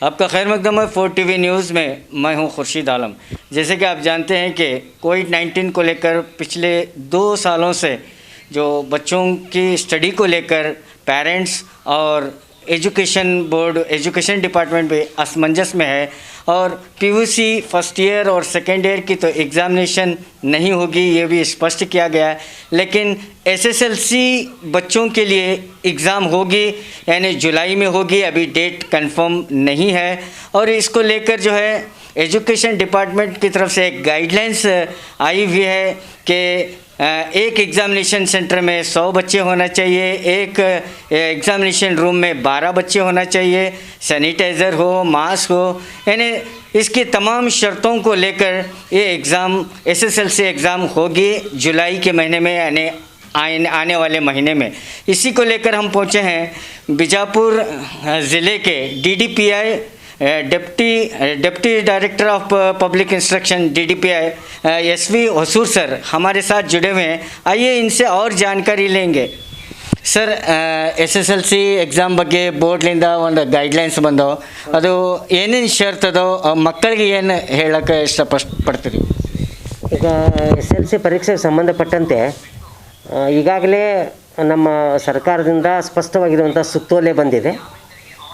आपका खैर मकदम है 4 टीवी न्यूज़ में। मैं हूं खुर्शीद आलम। जैसे कि आप जानते हैं कि कोविड-19 को लेकर पिछले 2 सालों से जो बच्चों की स्टडी को लेकर पेरेंट्स और एजुकेशन डिपार्टमेंट भी असमंजस में है और पीयूसी फर्स्ट ईयर और सेकेंड ईयर की तो एग्ज़ामिनेशन नहीं होगी, ये भी स्पष्ट किया गया है। लेकिन एसएसएलसी बच्चों के लिए एग्ज़ाम होगी, यानी जुलाई में होगी। अभी डेट कंफर्म नहीं है और इसको लेकर जो है एजुकेशन डिपार्टमेंट की तरफ से एक गाइडलाइंस आई हुई है कि एक एग्ज़ामिनेशन सेंटर में 100 बच्चे होना चाहिए, एक एग्ज़ामिनेशन रूम में 12 बच्चे होना चाहिए, सैनिटाइज़र हो, मास्क हो, यानी इसकी तमाम शर्तों को लेकर ये एग्ज़ाम एसएसएलसी एग्ज़ाम होगी जुलाई के महीने में, यानी आने वाले महीने में। इसी को लेकर हम पहुँचे हैं बीजापुर ज़िले के DDPI deputy director of public instruction DDPI SV Husur sir हमारे साथ जुड़े हुए हैं। आइए इनसे और जानकारी लेंगे। सर, एसएसएलसी एग्ज़ाम ಬಗ್ಗೆ ಬೋರ್ಡ್ಲಿಂದ ಒಂದು ಗೈಡ್ಲೈನ್ಸ್ ಬಂದವು, ಅದು ಏನೇನು ಶರ್ತ್ ಅದಾವ, ಮಕ್ಕಳಿಗೆ ಏನು ಹೇಳಕ್ಕೆ ಇಷ್ಟಪಡ್ತೀರಿ? ಈಗ SLC ಪರೀಕ್ಷೆಗೆ ಸಂಬಂಧಪಟ್ಟಂತೆ ಈಗಾಗಲೇ ನಮ್ಮ ಸರ್ಕಾರದಿಂದ ಸ್ಪಷ್ಟವಾಗಿರುವಂಥ ಸುತ್ತೋಲೆ ಬಂದಿದೆ.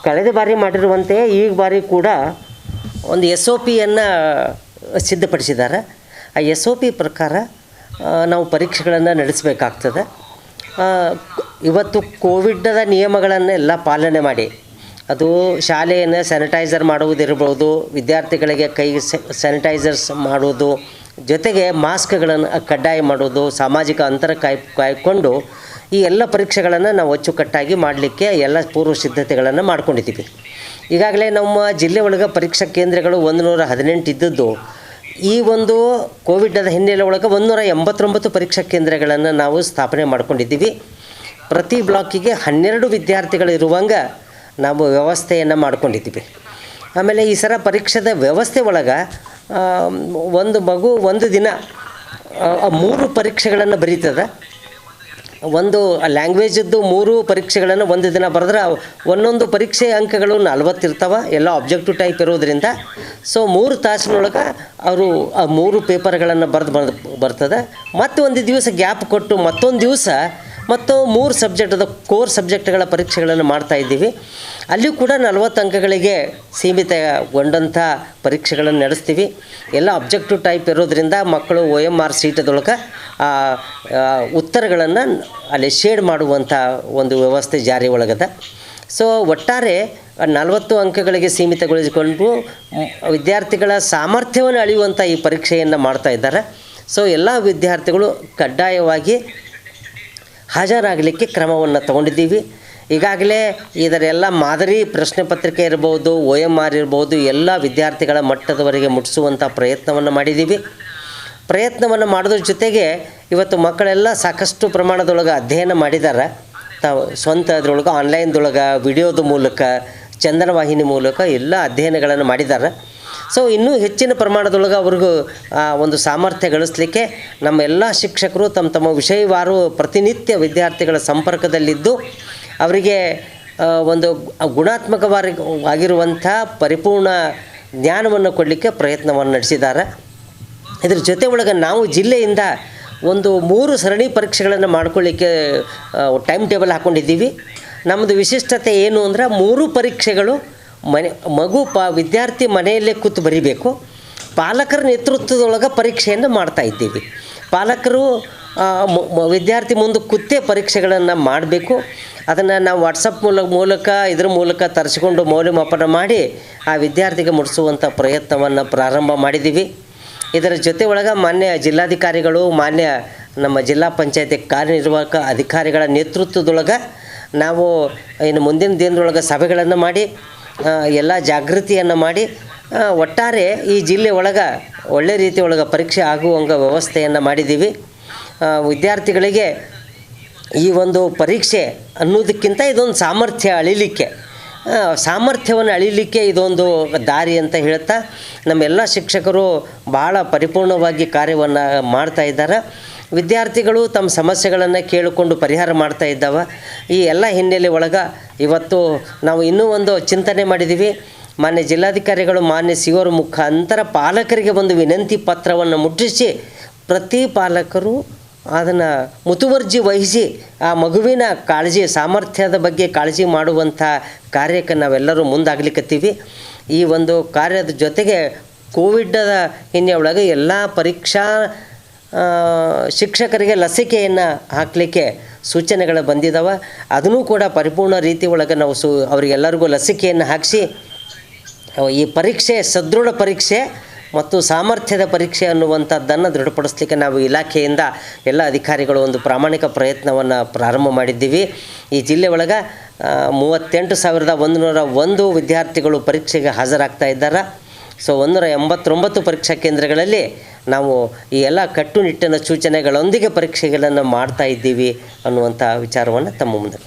ಕಳೆದ ಬಾರಿ ಮಾಡಿರುವಂತೆ ಈ ಬಾರಿ ಕೂಡ ಒಂದು SOPಯನ್ನು ಸಿದ್ಧಪಡಿಸಿದ್ದಾರೆ. ಆ SOP ಪ್ರಕಾರ ನಾವು ಪರೀಕ್ಷೆಗಳನ್ನು ನಡೆಸಬೇಕಾಗ್ತದೆ. ಇವತ್ತು ಕೋವಿಡ್ದ ನಿಯಮಗಳನ್ನೆಲ್ಲ ಪಾಲನೆ ಮಾಡಿ, ಅದು ಶಾಲೆಯನ್ನು ಸ್ಯಾನಿಟೈಸರ್ ಮಾಡುವುದಿರ್ಬೋದು, ವಿದ್ಯಾರ್ಥಿಗಳಿಗೆ ಕೈ ಸ್ಯಾನಿಟೈಸರ್ಸ್ ಮಾಡೋದು, ಜೊತೆಗೆ ಮಾಸ್ಕ್ಗಳನ್ನು ಕಡ್ಡಾಯ ಮಾಡೋದು, ಸಾಮಾಜಿಕ ಅಂತರ ಕಾಯ್ಕೊಂಡು ಈ ಎಲ್ಲ ಪರೀಕ್ಷೆಗಳನ್ನು ನಾವು ಅಚ್ಚುಕಟ್ಟಾಗಿ ಮಾಡಲಿಕ್ಕೆ ಎಲ್ಲ ಪೂರ್ವ ಸಿದ್ಧತೆಗಳನ್ನು ಮಾಡ್ಕೊಂಡಿದ್ದೀವಿ. ಈಗಾಗಲೇ ನಮ್ಮ ಜಿಲ್ಲೆ ಒಳಗೆ ಪರೀಕ್ಷಾ ಕೇಂದ್ರಗಳು 118 ಇದ್ದದ್ದು, ಈ ಒಂದು ಕೋವಿಡ್ದ ಹಿನ್ನೆಲೆ ಒಳಗೆ 189 ಪರೀಕ್ಷಾ ಕೇಂದ್ರಗಳನ್ನು ನಾವು ಸ್ಥಾಪನೆ ಮಾಡ್ಕೊಂಡಿದ್ದೀವಿ. ಪ್ರತಿ ಬ್ಲಾಕಿಗೆ 12 ವಿದ್ಯಾರ್ಥಿಗಳು ಇರುವಂಗೆ ನಾವು ವ್ಯವಸ್ಥೆಯನ್ನು ಮಾಡ್ಕೊಂಡಿದ್ದೀವಿ. ಆಮೇಲೆ ಈ ಸಲ ಪರೀಕ್ಷೆದ ವ್ಯವಸ್ಥೆ ಒಳಗೆ ಒಂದು ಮಗು ಒಂದು ದಿನ 3 ಪರೀಕ್ಷೆಗಳನ್ನು ಬರೀತದೆ. ಒಂದು ಲ್ಯಾಂಗ್ವೇಜದ್ದು 3 ಪರೀಕ್ಷೆಗಳನ್ನು ಒಂದು ದಿನ ಬರೆದ್ರೆ ಒಂದೊಂದು ಪರೀಕ್ಷೆ ಅಂಕಗಳು 40 ಇರ್ತವೆ, ಎಲ್ಲ ಆಬ್ಜೆಕ್ಟಿವ್ ಟೈಪ್ ಇರೋದ್ರಿಂದ. ಸೊ 3 ತಾಸಿನೊಳಗೆ ಅವರು ಆ 3 ಪೇಪರ್ಗಳನ್ನು ಬರ್ತದೆ. ಮತ್ತು ಒಂದು ದಿವಸ ಗ್ಯಾಪ್ ಕೊಟ್ಟು ಮತ್ತೊಂದು ದಿವಸ 3 ಸಬ್ಜೆಕ್ಟದ ಕೋರ್ ಸಬ್ಜೆಕ್ಟ್ಗಳ ಪರೀಕ್ಷೆಗಳನ್ನು ಮಾಡ್ತಾಯಿದ್ದೀವಿ. ಅಲ್ಲಿಯೂ ಕೂಡ 40 ಅಂಕಗಳಿಗೆ ಸೀಮಿತಗೊಂಡಂಥ ಪರೀಕ್ಷೆಗಳನ್ನು ನಡೆಸ್ತೀವಿ. ಎಲ್ಲ ಅಬ್ಜೆಕ್ಟಿವ್ ಟೈಪ್ ಇರೋದ್ರಿಂದ ಮಕ್ಕಳು OMR ಶೀಟದೊಳಗೆ ಉತ್ತರಗಳನ್ನು ಅಲ್ಲಿ ಶೇಡ್ ಮಾಡುವಂಥ ಒಂದು ವ್ಯವಸ್ಥೆ ಜಾರಿ ಒಳಗದ. ಸೊ ಒಟ್ಟಾರೆ 40 ಅಂಕಗಳಿಗೆ ಸೀಮಿತಗೊಳಿಸಿಕೊಂಡು ವಿದ್ಯಾರ್ಥಿಗಳ ಸಾಮರ್ಥ್ಯವನ್ನು ಅಳೆಯುವಂಥ ಈ ಪರೀಕ್ಷೆಯನ್ನು ಮಾಡ್ತಾಯಿದ್ದಾರೆ. ಸೊ ಎಲ್ಲ ವಿದ್ಯಾರ್ಥಿಗಳು ಕಡ್ಡಾಯವಾಗಿ ಹಾಜರಾಗಲಿಕ್ಕೆ ಕ್ರಮವನ್ನು ತಗೊಂಡಿದ್ದೀವಿ. ಈಗಾಗಲೇ ಇದರೆಲ್ಲ ಮಾದರಿ ಪ್ರಶ್ನೆ ಪತ್ರಿಕೆ ಇರ್ಬೋದು, OMR ಇರ್ಬೋದು, ಎಲ್ಲ ವಿದ್ಯಾರ್ಥಿಗಳ ಮಟ್ಟದವರೆಗೆ ಮುಟ್ಟಿಸುವಂಥ ಪ್ರಯತ್ನವನ್ನು ಮಾಡಿದ್ದೀವಿ. ಪ್ರಯತ್ನವನ್ನು ಮಾಡೋದ್ರ ಜೊತೆಗೆ ಇವತ್ತು ಮಕ್ಕಳೆಲ್ಲ ಸಾಕಷ್ಟು ಪ್ರಮಾಣದೊಳಗೆ ಅಧ್ಯಯನ ಮಾಡಿದ್ದಾರೆ. ತಾವು ಸ್ವಂತ ಅದರೊಳಗೆ ಆನ್ಲೈನ್ದೊಳಗೆ ವಿಡಿಯೋದ ಮೂಲಕ, ಚಂದನ ವಾಹಿನಿ ಮೂಲಕ ಎಲ್ಲ ಅಧ್ಯಯನಗಳನ್ನು ಮಾಡಿದ್ದಾರೆ. ಸೊ ಇನ್ನೂ ಹೆಚ್ಚಿನ ಪ್ರಮಾಣದೊಳಗೆ ಅವ್ರಿಗೂ ಒಂದು ಸಾಮರ್ಥ್ಯ ಗಳಿಸಲಿಕ್ಕೆ ನಮ್ಮ ಎಲ್ಲ ಶಿಕ್ಷಕರು ತಮ್ಮ ವಿಷಯವಾರು ಪ್ರತಿನಿತ್ಯ ವಿದ್ಯಾರ್ಥಿಗಳ ಸಂಪರ್ಕದಲ್ಲಿದ್ದು ಅವರಿಗೆ ಒಂದು ಗುಣಾತ್ಮಕವಾಗಿರುವಂಥ ಪರಿಪೂರ್ಣ ಜ್ಞಾನವನ್ನು ಕೊಡಲಿಕ್ಕೆ ಪ್ರಯತ್ನವನ್ನು ನಡೆಸಿದ್ದಾರೆ. ಇದರ ಜೊತೆ ಒಳಗೆ ನಾವು ಜಿಲ್ಲೆಯಿಂದ ಒಂದು 3 ಸರಣಿ ಪರೀಕ್ಷೆಗಳನ್ನು ಮಾಡ್ಕೊಳ್ಳಿಕ್ಕೆ ಟೈಮ್ ಟೇಬಲ್ ಹಾಕ್ಕೊಂಡಿದ್ದೀವಿ. ನಮ್ಮದು ವಿಶಿಷ್ಟತೆ ಏನು ಅಂದರೆ 3 ಪರೀಕ್ಷೆಗಳು ವಿದ್ಯಾರ್ಥಿ ಮನೆಯಲ್ಲೇ ಕೂತು ಬರೀಬೇಕು. ಪಾಲಕರ ನೇತೃತ್ವದೊಳಗೆ ಪರೀಕ್ಷೆಯನ್ನು ಮಾಡ್ತಾಯಿದ್ದೀವಿ. ಪಾಲಕರು ವಿದ್ಯಾರ್ಥಿ ಮುಂದೆ ಕೂತೇ ಪರೀಕ್ಷೆಗಳನ್ನು ಮಾಡಬೇಕು. ಅದನ್ನು ನಾವು ವಾಟ್ಸಪ್ ಇದರ ಮೂಲಕ ತರಿಸಿಕೊಂಡು ಮೌಲ್ಯಮಾಪನ ಮಾಡಿ ಆ ವಿದ್ಯಾರ್ಥಿಗೆ ಮುಟ್ಟಿಸುವಂಥ ಪ್ರಯತ್ನವನ್ನು ಪ್ರಾರಂಭ ಮಾಡಿದ್ದೀವಿ. ಇದರ ಜೊತೆ ಒಳಗೆ ಮಾನ್ಯ ಜಿಲ್ಲಾಧಿಕಾರಿಗಳು, ಮಾನ್ಯ ನಮ್ಮ ಜಿಲ್ಲಾ ಪಂಚಾಯತಿ ಕಾರ್ಯನಿರ್ವಾಹಕ ಅಧಿಕಾರಿಗಳ ನೇತೃತ್ವದೊಳಗೆ ನಾವು ಇನ್ನು ಮುಂದಿನ ದಿನದೊಳಗೆ ಸಭೆಗಳನ್ನು ಮಾಡಿ ಎಲ್ಲ ಜಾಗೃತಿಯನ್ನು ಮಾಡಿ ಒಟ್ಟಾರೆ ಈ ಜಿಲ್ಲೆ ಒಳಗೆ ಒಳ್ಳೆ ರೀತಿ ಒಳಗೆ ಪರೀಕ್ಷೆ ಆಗುವಂಥ ವ್ಯವಸ್ಥೆಯನ್ನು ಮಾಡಿದ್ದೀವಿ. ವಿದ್ಯಾರ್ಥಿಗಳಿಗೆ ಈ ಒಂದು ಪರೀಕ್ಷೆ ಅನ್ನೋದಕ್ಕಿಂತ ಇದೊಂದು ಸಾಮರ್ಥ್ಯವನ್ನು ಅಳಿಲಿಕ್ಕೆ ಇದೊಂದು ದಾರಿ ಅಂತ ಹೇಳ್ತಾ ನಮ್ಮೆಲ್ಲ ಶಿಕ್ಷಕರು ಭಾಳ ಪರಿಪೂರ್ಣವಾಗಿ ಕಾರ್ಯವನ್ನು ಮಾಡ್ತಾ ಇದ್ದಾರೆ. ವಿದ್ಯಾರ್ಥಿಗಳು ತಮ್ಮ ಸಮಸ್ಯೆಗಳನ್ನು ಕೇಳಿಕೊಂಡು ಪರಿಹಾರ ಮಾಡ್ತಾ ಇದ್ದಾವೆ. ಈ ಎಲ್ಲ ಹಿನ್ನೆಲೆ ಒಳಗೆ ಇವತ್ತು ನಾವು ಇನ್ನೂ ಒಂದು ಚಿಂತನೆ ಮಾಡಿದ್ದೀವಿ. ಮಾನ್ಯ ಜಿಲ್ಲಾಧಿಕಾರಿಗಳು ಮಾನ್ಯ ಸಿ ಅವರ ಮುಖಾಂತರ ಪಾಲಕರಿಗೆ ಒಂದು ವಿನಂತಿ ಪತ್ರವನ್ನು ಮುಟ್ಟಿಸಿ ಪ್ರತಿ ಪಾಲಕರು ಅದನ್ನು ಮುತುವರ್ಜಿ ವಹಿಸಿ ಆ ಮಗುವಿನ ಕಾಳಜಿ ಸಾಮರ್ಥ್ಯದ ಬಗ್ಗೆ ಕಾಳಜಿ ಮಾಡುವಂಥ ಕಾರ್ಯಕ್ಕೆ ನಾವೆಲ್ಲರೂ ಮುಂದಾಗಲಿಕ್ಕತ್ತೀವಿ. ಈ ಒಂದು ಕಾರ್ಯದ ಜೊತೆಗೆ ಕೋವಿಡ್ದ ಹಿನ್ನೆಲೆ ಒಳಗೆ ಎಲ್ಲ ಪರೀಕ್ಷಾ ಶಿಕ್ಷಕರಿಗೆ ಲಸಿಕೆಯನ್ನು ಹಾಕಲಿಕ್ಕೆ ಸೂಚನೆಗಳು ಬಂದಿದ್ದಾವೆ. ಅದನ್ನು ಕೂಡ ಪರಿಪೂರ್ಣ ರೀತಿ ಒಳಗೆ ನಾವು ಅವರಿಗೆಲ್ಲರಿಗೂ ಲಸಿಕೆಯನ್ನು ಹಾಕಿಸಿ ಈ ಪರೀಕ್ಷೆ ಸದೃಢ ಪರೀಕ್ಷೆ ಮತ್ತು ಸಾಮರ್ಥ್ಯದ ಪರೀಕ್ಷೆ ಅನ್ನುವಂಥದ್ದನ್ನು ದೃಢಪಡಿಸಲಿಕ್ಕೆ ನಾವು ಇಲಾಖೆಯಿಂದ ಎಲ್ಲ ಅಧಿಕಾರಿಗಳು ಒಂದು ಪ್ರಾಮಾಣಿಕ ಪ್ರಯತ್ನವನ್ನು ಪ್ರಾರಂಭ ಮಾಡಿದ್ದೀವಿ. ಈ ಜಿಲ್ಲೆ ಒಳಗೆ 38,101 ವಿದ್ಯಾರ್ಥಿಗಳು ಪರೀಕ್ಷೆಗೆ ಹಾಜರಾಗ್ತಾ ಇದ್ದಾರೆ. ಸೊ 189 ಪರೀಕ್ಷಾ ಕೇಂದ್ರಗಳಲ್ಲಿ ನಾವು ಈ ಎಲ್ಲ ಕಟ್ಟುನಿಟ್ಟಿನ ಸೂಚನೆಗಳೊಂದಿಗೆ ಪರೀಕ್ಷೆಗಳನ್ನು ಮಾಡ್ತಾ ಇದ್ದೀವಿ ಅನ್ನುವಂಥ ವಿಚಾರವನ್ನು ತಮ್ಮ ಮುಂದೆ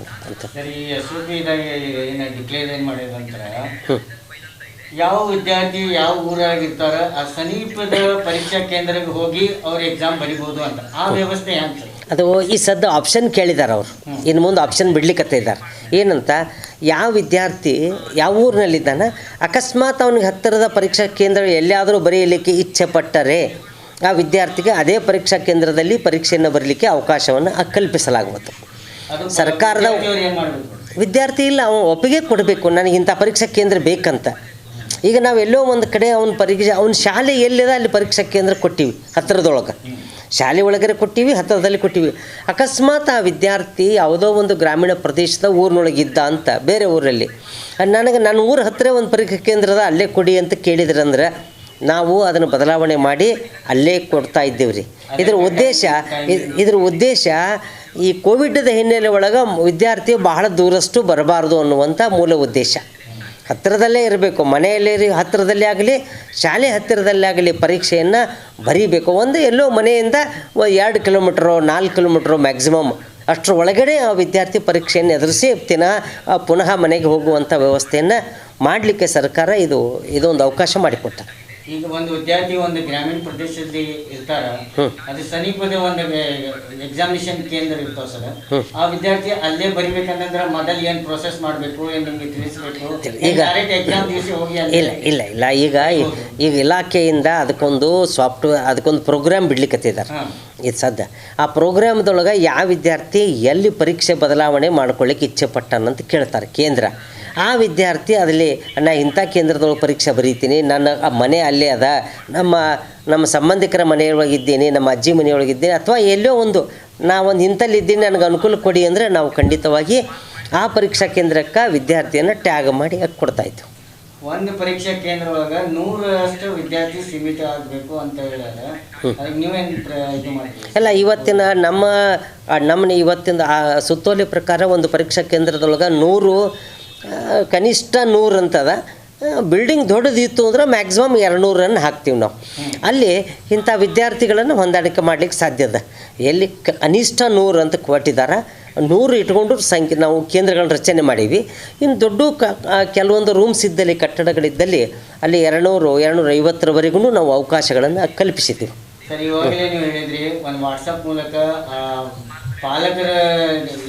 ಯಾವ ವಿದ್ಯಾರ್ಥಿ ಯಾವ ಊರಾಗಿರ್ತಾರ ಆ ಸಮೀಪದ ಪರೀಕ್ಷಾ ಕೇಂದ್ರಕ್ಕೆ ಹೋಗಿ ಅವ್ರ ಎಕ್ಸಾಮ್ ಬರಿಬೋದು ಅಂತ ಆ ವ್ಯವಸ್ಥೆ ಹೆಂಗೆ? ಅದು ಈ ಸದ್ಯ ಆಪ್ಷನ್ ಕೇಳಿದ್ದಾರೆ ಅವರು, ಇನ್ನು ಮುಂದೆ ಆಪ್ಷನ್ ಬಿಡ್ಲಿಕ್ಕತ್ತ ಇದ್ದಾರೆ. ಏನಂತ, ಯಾವ ವಿದ್ಯಾರ್ಥಿ ಯಾವ ಊರಿನಲ್ಲಿದ್ದಾನೆ ಅಕಸ್ಮಾತ್ ಅವನಿಗೆ ಹತ್ತಿರದ ಪರೀಕ್ಷಾ ಕೇಂದ್ರ ಎಲ್ಲಿಯಾದರೂ ಬರೆಯಲಿಕ್ಕೆ ಇಚ್ಛೆ ಪಟ್ಟರೆ ಆ ವಿದ್ಯಾರ್ಥಿಗೆ ಅದೇ ಪರೀಕ್ಷಾ ಕೇಂದ್ರದಲ್ಲಿ ಪರೀಕ್ಷೆಯನ್ನು ಬರಲಿಕ್ಕೆ ಅವಕಾಶವನ್ನು ಕಲ್ಪಿಸಲಾಗುವುದು. ಸರ್ಕಾರದ ವಿದ್ಯಾರ್ಥಿ ಇಲ್ಲ, ಅವನು ಒಪ್ಪಿಗೆ ಕೊಡಬೇಕು ನನಗಿಂಥ ಪರೀಕ್ಷಾ ಕೇಂದ್ರ ಬೇಕಂತ. ಈಗ ನಾವು ಎಲ್ಲೋ ಒಂದು ಕಡೆ ಅವ್ನ ಪರೀಕ್ಷೆ ಅವ್ನ ಶಾಲೆ ಎಲ್ಲಿದೆ ಅಲ್ಲಿ ಪರೀಕ್ಷಾ ಕೇಂದ್ರ ಕೊಟ್ಟಿವಿ, ಹತ್ತಿರದೊಳಗೆ ಶಾಲೆ ಒಳಗಡೆ ಕೊಟ್ಟಿವಿ, ಹತ್ತಿರದಲ್ಲಿ ಕೊಟ್ಟಿವಿ. ಅಕಸ್ಮಾತ್ ಆ ವಿದ್ಯಾರ್ಥಿ ಯಾವುದೋ ಒಂದು ಗ್ರಾಮೀಣ ಪ್ರದೇಶದ ಊರಿನೊಳಗಿದ್ದ ಅಂತ ಬೇರೆ ಊರಲ್ಲಿ ನನಗೆ ನನ್ನ ಊರ ಹತ್ತಿರ ಒಂದು ಪರೀಕ್ಷಾ ಕೇಂದ್ರದ ಅಲ್ಲೇ ಕೊಡಿ ಅಂತ ಕೇಳಿದ್ರಂದ್ರೆ ನಾವು ಅದನ್ನು ಬದಲಾವಣೆ ಮಾಡಿ ಅಲ್ಲೇ ಕೊಡ್ತಾ ಇದ್ದೇವೆ ರೀ. ಇದ್ರ ಉದ್ದೇಶ ಈ ಕೋವಿಡ್ದ ಹಿನ್ನೆಲೆ ಒಳಗೆ ವಿದ್ಯಾರ್ಥಿ ಬಹಳ ದೂರಷ್ಟು ಬರಬಾರ್ದು ಅನ್ನುವಂಥ ಮೂಲ ಉದ್ದೇಶ. ಹತ್ತಿರದಲ್ಲೇ ಇರಬೇಕು, ಮನೆಯಲ್ಲಿ ಹತ್ತಿರದಲ್ಲೇ ಆಗಲಿ ಶಾಲೆ ಹತ್ತಿರದಲ್ಲೇ ಆಗಲಿ ಪರೀಕ್ಷೆಯನ್ನು ಬರೀಬೇಕು. ಒಂದು ಎಲ್ಲೋ ಮನೆಯಿಂದ 2 ಕಿಲೋಮೀಟ್ರೋ 4 ಕಿಲೋಮೀಟ್ರೋ ಮ್ಯಾಕ್ಸಿಮಮ್ ಅಷ್ಟರ ಒಳಗಡೆ ಆ ವಿದ್ಯಾರ್ಥಿ ಪರೀಕ್ಷೆಯನ್ನು ಎದುರಿಸಿ ಪುನಃ ಮನೆಗೆ ಹೋಗುವಂಥ ವ್ಯವಸ್ಥೆಯನ್ನು ಮಾಡಲಿಕ್ಕೆ ಸರ್ಕಾರ ಇದೊಂದು ಅವಕಾಶ ಮಾಡಿಕೊಟ್ಟ. ಈಗ ಒಂದು ವಿದ್ಯಾರ್ಥಿ ಒಂದು ಗ್ರಾಮೀಣ ಪ್ರದೇಶದಲ್ಲಿ ಇರ್ತಾರ, ಅದು ಸಮೀಪದ ಒಂದು ಎಕ್ಸಾಮಿನೇಷನ್ ಕೇಂದ್ರ ಇರ್ತಾವ ಸರ್, ಆ ವಿದ್ಯಾರ್ಥಿ ಅಲ್ಲೇ ಬರಿಬೇಕಂತಂದ್ರೆ ಮೊದಲು ಏನು ಪ್ರೋಸೆಸ್ ಮಾಡಬೇಕು, ಏನು ನಿಮಗೆ ತಿಳಿಸಬೇಕು? ಈಗ ಎಕ್ಸಾಮ್ ದಿವಸ ಹೋಗಿ ಇಲ್ಲ ಈಗ ಇಲಾಖೆಯಿಂದ ಅದಕ್ಕೊಂದು ಸಾಫ್ಟ್ವೇರ್ ಅದಕ್ಕೊಂದು ಪ್ರೋಗ್ರಾಮ್ ಬಿಡ್ಲಿಕ್ಕತ್ತಿದ್ದಾರೆ. ಇದು ಸದ್ಯ ಆ ಪ್ರೋಗ್ರಾಮ್ದೊಳಗೆ ಯಾವ ವಿದ್ಯಾರ್ಥಿ ಎಲ್ಲಿ ಪರೀಕ್ಷೆ ಬದಲಾವಣೆ ಮಾಡ್ಕೊಳ್ಳಿಕ್ಕೆ ಇಚ್ಛೆ ಪಟ್ಟನಂತ ಕೇಳ್ತಾರೆ ಕೇಂದ್ರ. ಆ ವಿದ್ಯಾರ್ಥಿ ಅದರಲ್ಲಿ ನಾ ಇಂಥ ಕೇಂದ್ರದೊಳಗೆ ಪರೀಕ್ಷೆ ಬರೀತೀನಿ, ನನ್ನ ಮನೆ ಅಲ್ಲೇ ಅದ, ನಮ್ಮ ಸಂಬಂಧಿಕರ ಮನೆಯೊಳಗಿದ್ದೀನಿ, ನಮ್ಮ ಅಜ್ಜಿ ಮನೆಯೊಳಗಿದ್ದೀನಿ, ಅಥವಾ ಎಲ್ಲೋ ಒಂದು ನಾವೊಂದು ಇಂಥಲ್ಲಿದ್ದೀನಿ ನನಗೆ ಅನುಕೂಲ ಕೊಡಿ ಅಂದರೆ ನಾವು ಖಂಡಿತವಾಗಿ ಆ ಪರೀಕ್ಷಾ ಕೇಂದ್ರಕ್ಕೆ ವಿದ್ಯಾರ್ಥಿಯನ್ನು ಟ್ಯಾಗ್ ಮಾಡಿ ಕೊಡ್ತಾಯಿತ್ತು. ಒಂದು ಪರೀಕ್ಷಾ ಕೇಂದ್ರ ಒಳಗೆ 100ರಷ್ಟು ವಿದ್ಯಾರ್ಥಿ ಸೀಮಿತ ಆಗಬೇಕು ಅಂತ ಹೇಳಿದ್ರೆ ನೀವೇನು ಇದು ಮಾಡ್ತೀವಿ? ಅಲ್ಲ, ಇವತ್ತಿನ ಇವತ್ತಿನ ಸುತ್ತೋಲೆ ಪ್ರಕಾರ ಒಂದು ಪರೀಕ್ಷಾ ಕೇಂದ್ರದೊಳಗೆ 100 ಕನಿಷ್ಠ 100 ಅಂತದ. ಬಿಲ್ಡಿಂಗ್ ದೊಡ್ಡದಿತ್ತು ಅಂದ್ರೆ ಮ್ಯಾಕ್ಸಿಮಮ್ 200 ಹಾಕ್ತೀವಿ ನಾವು. ಅಲ್ಲಿ ಇಂಥ ವಿದ್ಯಾರ್ಥಿಗಳನ್ನು ಹೊಂದಾಣಿಕೆ ಮಾಡಲಿಕ್ಕೆ ಸಾಧ್ಯದ. ಎಲ್ಲಿ ಕನಿಷ್ಠ 100 ಅಂತ ಕೊಟ್ಟಿದ್ದಾರೆ, 100 ಇಟ್ಕೊಂಡು ಸಂಖ್ಯೆ ನಾವು ಕೇಂದ್ರಗಳನ್ನ ರಚನೆ ಮಾಡೀವಿ. ಇನ್ನು ದೊಡ್ಡ ಕೆಲವೊಂದು ರೂಮ್ಸ್ ಇದ್ದಲ್ಲಿ, ಕಟ್ಟಡಗಳಿದ್ದಲ್ಲಿ ಅಲ್ಲಿ 200-250ರವರೆಗೂ ನಾವು ಅವಕಾಶಗಳನ್ನು ಕಲ್ಪಿಸಿದ್ದೀವಿ. ಸರ್, ಇವಾಗಲೇ ನೀವು ಹೇಳಿದ್ರಿ ಒಂದು ವಾಟ್ಸಪ್ ಮೂಲಕ ಪಾಲಕರ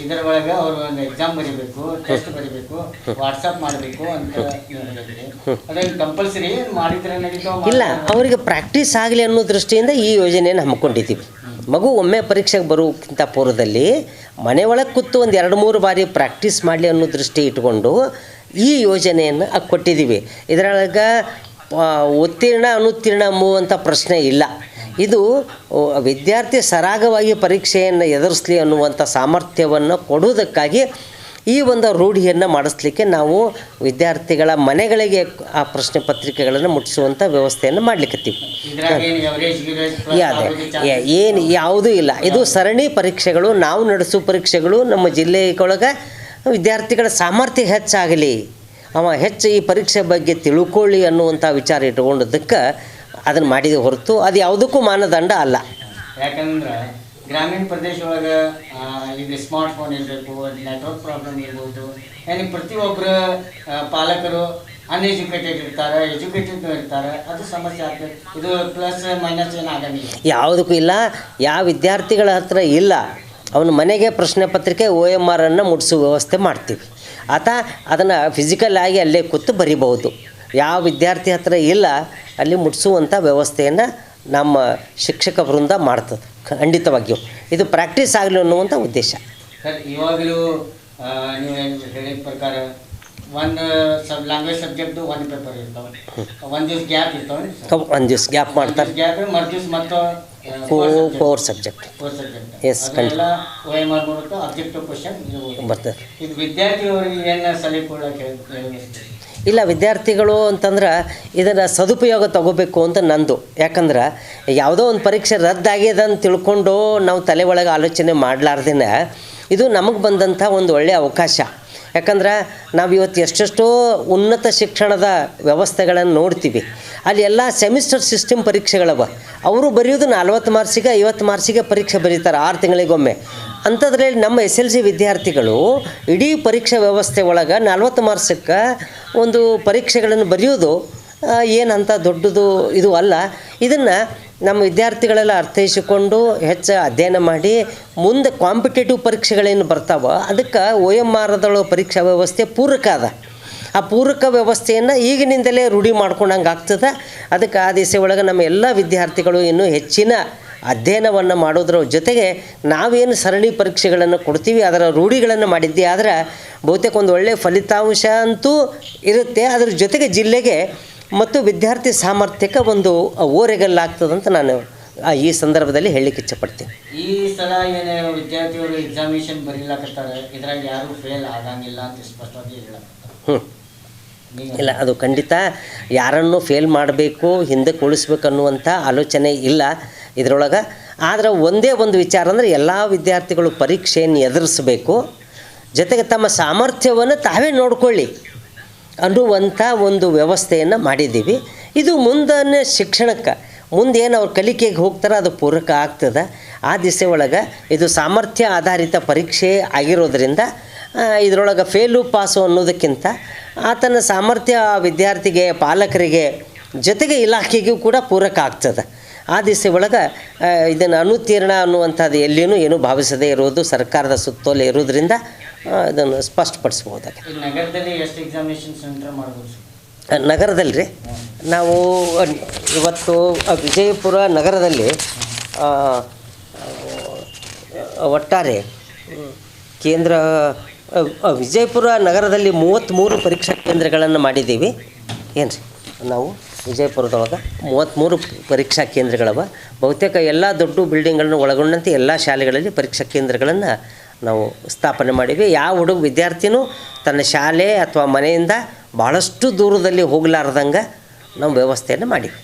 ಇದರ ಒಳಗೆ ಅವರು ಒಂದು ಎಕ್ಸಾಮ್ ಬರೀಬೇಕು, ಟೆಸ್ಟ್ ಬರೀಬೇಕು, ವಾಟ್ಸಪ್ ಮಾಡಬೇಕು ಅಂತ ಹೇಳಿದ್ರಿ. ಅದನ್ನು ಕಂಪಲ್ಸರಿ ಮಾಡಿದ್ರೆ ನಡೀತಾವ? ಇಲ್ಲ, ಅವರಿಗೆ ಪ್ರಾಕ್ಟೀಸ್ ಆಗಲಿ ಅನ್ನೋ ದೃಷ್ಟಿಯಿಂದ ಈ ಯೋಜನೆಯನ್ನು ಹಮ್ಮಿಕೊಂಡಿದ್ದೀವಿ. ಮಗು ಒಮ್ಮೆ ಪರೀಕ್ಷೆಗೆ ಬರೋಕ್ಕಿಂತ ಪೂರ್ವದಲ್ಲಿ ಮನೆ ಒಳಗೆ ಕೂತು ಒಂದು 2-3 ಬಾರಿ ಪ್ರಾಕ್ಟೀಸ್ ಮಾಡಲಿ ಅನ್ನೋ ದೃಷ್ಟಿ ಇಟ್ಕೊಂಡು ಈ ಯೋಜನೆಯನ್ನು ಕೊಟ್ಟಿದ್ದೀವಿ. ಇದರೊಳಗೆ ಉತ್ತೀರ್ಣ ಅನುತ್ತೀರ್ಣ ಎಂಬುವಂಥ ಪ್ರಶ್ನೆ ಇಲ್ಲ. ಇದು ವಿದ್ಯಾರ್ಥಿ ಸರಾಗವಾಗಿ ಪರೀಕ್ಷೆಯನ್ನು ಎದುರಿಸಲಿ ಅನ್ನುವಂಥ ಸಾಮರ್ಥ್ಯವನ್ನು ಕೊಡುವುದಕ್ಕಾಗಿ ಈ ಒಂದು ರೂಢಿಯನ್ನು ಮಾಡಿಸ್ಲಿಕ್ಕೆ ನಾವು ವಿದ್ಯಾರ್ಥಿಗಳ ಮನೆಗಳಿಗೆ ಆ ಪ್ರಶ್ನೆ ಪತ್ರಿಕೆಗಳನ್ನು ಮುಟ್ಟಿಸುವಂಥ ವ್ಯವಸ್ಥೆಯನ್ನು ಮಾಡಲಿಕ್ಕತ್ತೀವಿ. ಏನು ಯಾವುದೂ ಇಲ್ಲ, ಇದು ಸರಣಿ ಪರೀಕ್ಷೆಗಳು. ನಾವು ನಡೆಸೋ ಪರೀಕ್ಷೆಗಳು ನಮ್ಮ ಜಿಲ್ಲೆಯೊಳಗೆ ವಿದ್ಯಾರ್ಥಿಗಳ ಸಾಮರ್ಥ್ಯ ಹೆಚ್ಚಾಗಲಿ, ಹೆಚ್ಚು ಈ ಪರೀಕ್ಷೆ ಬಗ್ಗೆ ತಿಳ್ಕೊಳ್ಳಿ ಅನ್ನುವಂಥ ವಿಚಾರ ಇಟ್ಕೊಂಡದಕ್ಕೆ ಅದನ್ನು ಮಾಡಿದ ಹೊರತು ಅದು ಯಾವುದಕ್ಕೂ ಮಾನದಂಡ ಅಲ್ಲ. ಯಾಕಂದ್ರೆ ಗ್ರಾಮೀಣ ಪ್ರದೇಶ ಒಳಗೆ ಈಗ ಸ್ಮಾರ್ಟ್ಫೋನ್ ಇರಬೇಕು, ನೆಟ್ವರ್ಕ್ ಪ್ರಾಬ್ಲಮ್ ಇರ್ಬೋದು, ಏನಕ್ಕೆ ಪ್ರತಿಯೊಬ್ಬರು ಪಾಲಕರು ಅನ್ಎಜುಕೇಟೆಡ್ ಇರ್ತಾರೆ, ಎಜುಕೇಟೆಡ್ ಇರ್ತಾರೆ, ಅದು ಸಮಸ್ಯೆ ಆಗ್ತದೆ. ಇದು ಪ್ಲಸ್ ಮೈನಸ್ ಏನು ಆಗಂಗಿಲ್ಲ, ಯಾವುದಕ್ಕೂ ಇಲ್ಲ. ಯಾವ ವಿದ್ಯಾರ್ಥಿಗಳ ಹತ್ರ ಇಲ್ಲ ಅವನ ಮನೆಗೆ ಪ್ರಶ್ನೆ ಪತ್ರಿಕೆ OMR ಮುಟ್ಟಿಸೋ ವ್ಯವಸ್ಥೆ ಮಾಡ್ತೀವಿ. ಅದನ್ನು ಫಿಸಿಕಲ್ ಆಗಿ ಅಲ್ಲೇ ಕೂತು ಬರಿಬಹುದು. ಯಾವ ವಿದ್ಯಾರ್ಥಿ ಹತ್ರ ಇಲ್ಲ ಅಲ್ಲಿ ಮುಟ್ಟಿಸುವಂಥ ವ್ಯವಸ್ಥೆಯನ್ನು ನಮ್ಮ ಶಿಕ್ಷಕ ವೃಂದ ಮಾಡ್ತದೆ ಖಂಡಿತವಾಗಿಯೂ. ಇದು ಪ್ರಾಕ್ಟೀಸ್ ಆಗಲಿ ಅನ್ನುವಂಥ ಉದ್ದೇಶ. ಸರ್, ಇವಾಗಲೂ ನೀವು ಹೇಳಿದ ಪ್ರಕಾರ ಒಂದು ಲ್ಯಾಂಗ್ವೇಜ್ ಸಬ್ಜೆಕ್ಟು ಒಂದು ಪೇಪರ್ ಇರ್ತಾವೆ, ಒಂದು ದಿವಸ ಗ್ಯಾಪ್ ಇರ್ತಾವೆ, ಒಂದು ದಿವಸ ಗ್ಯಾಪ್ ಮಾಡ್ತಾರೆ, ಗ್ಯಾಪ್ ಮರು ಮತ್ತು ಫೋರ್ ಸಬ್ಜೆಕ್ಟ್ ಎಸ್ ಎಲ್ಲ OMR ಬರುತ್ತೆ, ಅಬ್ಜೆಕ್ಟಿವ್ ಕ್ವಶನ್ ಬರ್ತದೆ. ಇದು ವಿದ್ಯಾರ್ಥಿಯವರಿಗೆ ಏನು ಸಲಹೆ ಕೊಡೋಕೆ ಇಲ್ಲ, ವಿದ್ಯಾರ್ಥಿಗಳು ಅಂತಂದ್ರೆ ಇದನ್ನು ಸದುಪಯೋಗ ತಗೋಬೇಕು ಅಂತ ನಂದು. ಯಾಕಂದ್ರೆ ಯಾವುದೋ ಒಂದು ಪರೀಕ್ಷೆ ರದ್ದಾಗಿದೆ ಅಂತ ತಿಳ್ಕೊಂಡು ನಾವು ತಲೆ ಒಳಗೆ ಆಲೋಚನೆ ಮಾಡಲಾರ್ದೇನೆ ಇದು ನಮಗೆ ಬಂದಂಥ ಒಂದು ಒಳ್ಳೆಯ ಅವಕಾಶ. ಯಾಕಂದ್ರೆ ನಾವು ಇವತ್ತು ಎಷ್ಟೆಷ್ಟೋ ಉನ್ನತ ಶಿಕ್ಷಣದ ವ್ಯವಸ್ಥೆಗಳನ್ನು ನೋಡ್ತೀವಿ, ಅಲ್ಲಿ ಎಲ್ಲ ಸೆಮಿಸ್ಟರ್ ಸಿಸ್ಟಮ್ ಪರೀಕ್ಷೆಗಳವ. ಅವರು ಬರೆಯೋದು 40 ಮಾರ್ಕ್ಸಿಗೆ 50 ಮಾರ್ಕ್ಸಿಗೆ ಪರೀಕ್ಷೆ ಬರೀತಾರೆ 6 ತಿಂಗಳಿಗೊಮ್ಮೆ. ಅಂಥದ್ರಲ್ಲಿ ನಮ್ಮ SLC ವಿದ್ಯಾರ್ಥಿಗಳು ಇಡೀ ಪರೀಕ್ಷಾ ವ್ಯವಸ್ಥೆ ಒಳಗೆ 40 ಮಾರ್ಕ್ಸಕ್ಕೆ ಒಂದು ಪರೀಕ್ಷೆಗಳನ್ನು ಬರೆಯೋದು ಏನಂತ ದೊಡ್ಡದು ಇದು ಅಲ್ಲ. ಇದನ್ನು ನಮ್ಮ ವಿದ್ಯಾರ್ಥಿಗಳೆಲ್ಲ ಅರ್ಥೈಸಿಕೊಂಡು ಹೆಚ್ಚು ಅಧ್ಯಯನ ಮಾಡಿ ಮುಂದೆ ಕಾಂಪಿಟೇಟಿವ್ ಪರೀಕ್ಷೆಗಳೇನು ಬರ್ತಾವೆ ಅದಕ್ಕೆ OMRದೊಳಗೆ ಪರೀಕ್ಷಾ ವ್ಯವಸ್ಥೆ ಪೂರಕ ಅದ. ಆ ಪೂರಕ ವ್ಯವಸ್ಥೆಯನ್ನು ಈಗಿನಿಂದಲೇ ರೂಢಿ ಮಾಡ್ಕೊಂಡಂಗೆ ಆಗ್ತದೆ. ಅದಕ್ಕೆ ಆ ದಿಸೆ ಒಳಗೆ ನಮ್ಮ ಎಲ್ಲ ವಿದ್ಯಾರ್ಥಿಗಳು ಇನ್ನೂ ಹೆಚ್ಚಿನ ಅಧ್ಯಯನವನ್ನು ಮಾಡೋದ್ರ ಜೊತೆಗೆ ನಾವೇನು ಸರಣಿ ಪರೀಕ್ಷೆಗಳನ್ನು ಕೊಡ್ತೀವಿ ಅದರ ರೂಢಿಗಳನ್ನು ಮಾಡಿದ್ದೆ ಆದರೆ ಬಹುತೇಕ ಒಂದು ಒಳ್ಳೆಯ ಫಲಿತಾಂಶ ಅಂತೂ ಇರುತ್ತೆ. ಅದರ ಜೊತೆಗೆ ಜಿಲ್ಲೆಗೆ ಮತ್ತು ವಿದ್ಯಾರ್ಥಿ ಸಾಮರ್ಥ್ಯಕ್ಕೆ ಒಂದು ಓರೆಗಲ್ಲಾಗ್ತದಂತ ನಾನು ಈ ಸಂದರ್ಭದಲ್ಲಿ ಹೇಳಲಿಕ್ಕೆ ಇಚ್ಛಪಡ್ತೀನಿ. ಈ ಸಲ ಏನು ವಿದ್ಯಾರ್ಥಿಗಳು ಎಕ್ಸಾಮಿನೇಷನ್ ಬರೀಲಾಕತ್ತಾರೆ, ಇದ್ರಾಗ ಯಾರೂ ಫೇಲ್ ಆಗಂಗಿಲ್ಲ ಅಂತ ಸ್ಪಷ್ಟವಾಗಿ ಹೇಳಕತ್ತಾರೆ. ಇಲ್ಲ, ಅದು ಖಂಡಿತ ಯಾರನ್ನು ಫೇಲ್ ಮಾಡಬೇಕು, ಹಿಂದಕ್ಕೆ ಉಳಿಸ್ಬೇಕು ಅನ್ನುವಂಥ ಆಲೋಚನೆ ಇಲ್ಲ ಇದರೊಳಗೆ. ಆದರೆ ಒಂದೇ ಒಂದು ವಿಚಾರ ಅಂದರೆ ಎಲ್ಲ ವಿದ್ಯಾರ್ಥಿಗಳು ಪರೀಕ್ಷೆಯನ್ನು ಎದುರಿಸಬೇಕು, ಜೊತೆಗೆ ತಮ್ಮ ಸಾಮರ್ಥ್ಯವನ್ನು ತಾವೇ ನೋಡಿಕೊಳ್ಳಿ ಅನ್ನುವಂಥ ಒಂದು ವ್ಯವಸ್ಥೆಯನ್ನು ಮಾಡಿದ್ದೀವಿ. ಇದು ಮುಂದಿನ ಶಿಕ್ಷಣಕ್ಕೆ ಮುಂದೇನು ಅವ್ರ ಕಲಿಕೆಗೆ ಹೋಗ್ತಾರೆ ಅದು ಪೂರಕ ಆಗ್ತದೆ. ಆ ದಿಸೆ ಒಳಗೆ ಇದು ಸಾಮರ್ಥ್ಯ ಆಧಾರಿತ ಪರೀಕ್ಷೆ ಆಗಿರೋದ್ರಿಂದ ಇದರೊಳಗೆ ಫೇಲು ಪಾಸು ಅನ್ನೋದಕ್ಕಿಂತ ಆತನ ಸಾಮರ್ಥ್ಯ ವಿದ್ಯಾರ್ಥಿಗೆ, ಪಾಲಕರಿಗೆ, ಜೊತೆಗೆ ಇಲಾಖೆಗೂ ಕೂಡ ಪೂರಕ ಆಗ್ತದೆ. ಆ ದಿಸೆ ಒಳಗೆ ಇದನ್ನು ಅನುತ್ತೀರ್ಣ ಅನ್ನುವಂಥದ್ದು ಎಲ್ಲಿಯೂ ಏನೂ ಭಾವಿಸದೇ ಇರೋದು ಸರ್ಕಾರದ ಸುತ್ತೋಲೆ ಇರೋದ್ರಿಂದ ಇದನ್ನು ಸ್ಪಷ್ಟಪಡಿಸ್ಬೋದಾಗಿದೆ. ನಗರದಲ್ಲಿ ಎಷ್ಟು ಎಕ್ಸಾಮಿನೇಷನ್ ಸೆಂಟರ್ ಮಾಡ್ಬೋದು? ನಗರದಲ್ಲಿ ರೀ ನಾವು ಇವತ್ತು ವಿಜಯಪುರ ನಗರದಲ್ಲಿ ಒಟ್ಟಾರೆ ಕೇಂದ್ರ ವಿಜಯಪುರ ನಗರದಲ್ಲಿ 33 ಪರೀಕ್ಷಾ ಕೇಂದ್ರಗಳನ್ನು ಮಾಡಿದ್ದೀವಿ. ಏನು ರೀ ನಾವು ವಿಜಯಪುರದೊಳಗೆ 33 ಪರೀಕ್ಷಾ ಕೇಂದ್ರಗಳವ. ಬಹುತೇಕ ಎಲ್ಲ ದೊಡ್ಡ ಬಿಲ್ಡಿಂಗ್ಗಳನ್ನು ಒಳಗೊಂಡಂತೆ ಎಲ್ಲ ಶಾಲೆಗಳಲ್ಲಿ ಪರೀಕ್ಷಾ ಕೇಂದ್ರಗಳನ್ನು ನಾವು ಸ್ಥಾಪನೆ ಮಾಡೀವಿ. ಯಾವ ಹುಡುಗ ವಿದ್ಯಾರ್ಥಿನೂ ತನ್ನ ಶಾಲೆ ಅಥವಾ ಮನೆಯಿಂದ ಭಾಳಷ್ಟು ದೂರದಲ್ಲಿ ಹೋಗಲಾರ್ದಂಗೆ ನಾವು ವ್ಯವಸ್ಥೆಯನ್ನು ಮಾಡೀವಿ.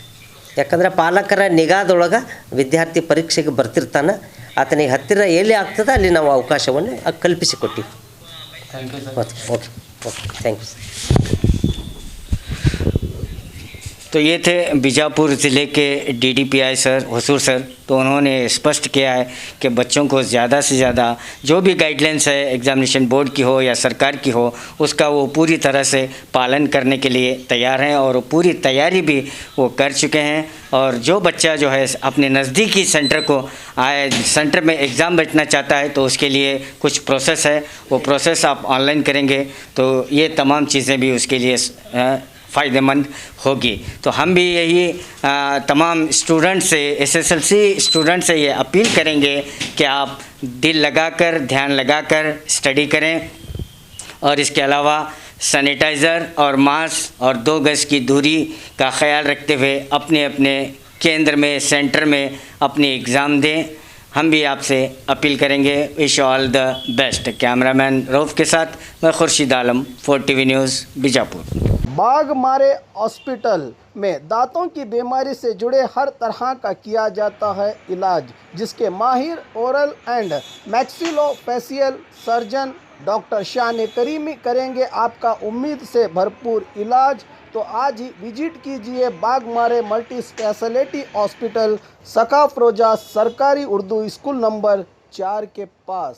ಯಾಕಂದರೆ ಪಾಲಕರ ನಿಗಾದೊಳಗೆ ವಿದ್ಯಾರ್ಥಿ ಪರೀಕ್ಷೆಗೆ ಬರ್ತಿರ್ತಾನೆ, ಆತನಿಗೆ ಹತ್ತಿರ ಎಲ್ಲಿ ಆಗ್ತದೆ ಅಲ್ಲಿ ನಾವು ಅವಕಾಶವನ್ನು ಕಲ್ಪಿಸಿಕೊಟ್ಟಿವಿ. Okay okay okay thank you. तो ये थे बीजापुर ज़िले के DDPI सर हुसूर सर. तो उन्होंने स्पष्ट किया है कि बच्चों को ज़्यादा से ज़्यादा जो भी गाइडलाइंस है एग्ज़ामिनेशन बोर्ड की हो या सरकार की हो उसका वो पूरी तरह से पालन करने के लिए तैयार हैं और पूरी तैयारी भी वो कर चुके हैं. और जो बच्चा जो है अपने नज़दीकी सेंटर को सेंटर में एग्ज़ाम बैठना चाहता है तो उसके लिए कुछ प्रोसेस है, वो प्रोसेस आप ऑनलाइन करेंगे तो ये तमाम चीज़ें भी उसके लिए फ़ायदेमंद होगी. तो हम भी यही तमाम स्टूडेंट से SSLC स्टूडेंट से ये अपील करेंगे कि आप दिल लगाकर, ध्यान लगाकर स्टडी करें और इसके अलावा सैनिटाइज़र और मास्क और 2 गज की दूरी का ख्याल रखते हुए अपने अपने केंद्र में, सेंटर में अपनी एग्ज़ाम दें. हम भी आपसे अपील करेंगे. Wish all the best. Cameraman Rauf के साथ मैं Khurshid Alam, 4TV news Bijapur. Baghmare hospital में दांतों की बीमारी से जुड़े हर तरह का किया जाता है इलाज, जिसके माहिर oral and maxillofacial surgeon doctor शान करीमी करेंगे आपका उम्मीद से भरपूर इलाज. तो आज ही विजिट कीजिए बाघमारे मल्टी स्पेशलिटी हॉस्पिटल सकाफरोजा सरकारी उर्दू स्कूल नंबर 4 के पास.